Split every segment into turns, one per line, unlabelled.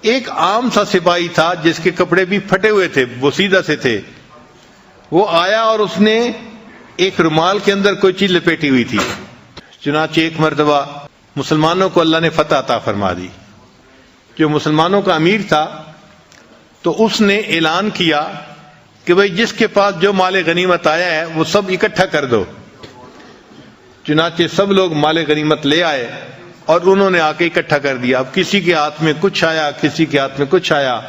ایک عام سا سپاہی تھا جس کے کپڑے بھی پھٹے ہوئے تھے، بوسیدہ سے تھے. وہ آیا اور اس نے ایک رومال کے اندر کوئی چیز لپیٹی ہوئی تھی. چنانچہ ایک مرتبہ مسلمانوں کو اللہ نے فتح عطا فرما دی. جو مسلمانوں کا امیر تھا تو اس نے اعلان کیا کہ بھئی جس کے پاس جو مال غنیمت آیا ہے وہ سب اکٹھا کر دو. چنانچہ سب لوگ مال غنیمت لے آئے اور انہوں نے آ کے اکٹھا کر دیا. اب کسی کے ہاتھ میں کچھ آیا، کسی کے ہاتھ میں کچھ آیا.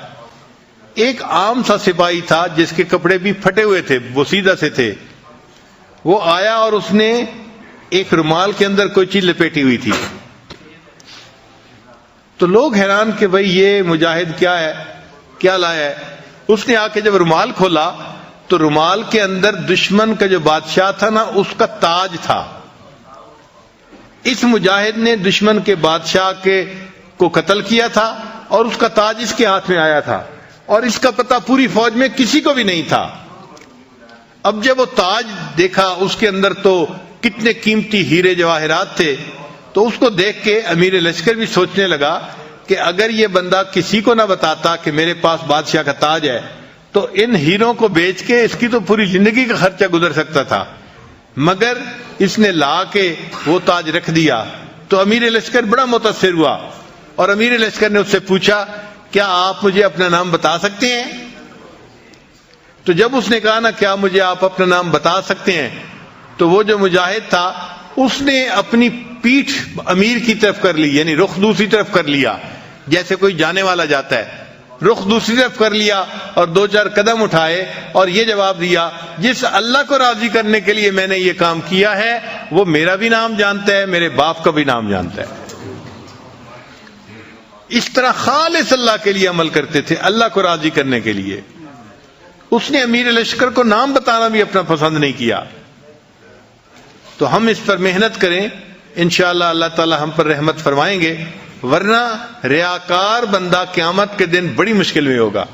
ایک عام سا سپاہی تھا جس کے کپڑے بھی پھٹے ہوئے تھے، بوسیدہ سے تھے. وہ آیا اور اس نے ایک رومال کے اندر کوئی چیز لپیٹی ہوئی تھی. تو لوگ حیران کہ بھئی یہ مجاہد کیا ہے، کیا لایا ہے. اس نے آ کے جب رومال کھولا تو رومال کے اندر دشمن کا جو بادشاہ تھا نا، اس کا تاج تھا. اس مجاہد نے دشمن کے بادشاہ کو قتل کیا تھا اور اس کا تاج اس کے ہاتھ میں آیا تھا، اور اس کا پتہ پوری فوج میں کسی کو بھی نہیں تھا. اب جب وہ تاج دیکھا اس کے اندر تو کتنے قیمتی ہیرے جواہرات تھے، تو اس کو دیکھ کے امیر لشکر بھی سوچنے لگا کہ اگر یہ بندہ کسی کو نہ بتاتا کہ میرے پاس بادشاہ کا تاج ہے تو ان ہیروں کو بیچ کے اس کی تو پوری زندگی کا خرچہ گزر سکتا تھا. مگر اس نے لا کے وہ تاج رکھ دیا. تو امیر لشکر بڑا متاثر ہوا اور امیر لشکر نے اس سے پوچھا کیا آپ مجھے اپنا نام بتا سکتے ہیں؟ تو جب اس نے کہا نا کیا مجھے آپ اپنا نام بتا سکتے ہیں، تو وہ جو مجاہد تھا اس نے اپنی پیٹھ امیر کی طرف کر لی، یعنی رخ دوسری طرف کر لیا، جیسے کوئی جانے والا جاتا ہے. رخ دوسری طرف کر لیا اور 2-4 قدم اٹھائے اور یہ جواب دیا جس اللہ کو راضی کرنے کے لیے میں نے یہ کام کیا ہے وہ میرا بھی نام جانتا ہے، میرے باپ کا بھی نام جانتا ہے. اس طرح خالص اللہ کے لیے عمل کرتے تھے، اللہ کو راضی کرنے کے لیے. اس نے امیر لشکر کو نام بتانا بھی اپنا پسند نہیں کیا. تو ہم اس پر محنت کریں، انشاءاللہ اللہ تعالی ہم پر رحمت فرمائیں گے، ورنہ ریاکار بندہ قیامت کے دن بڑی مشکل میں ہوگا.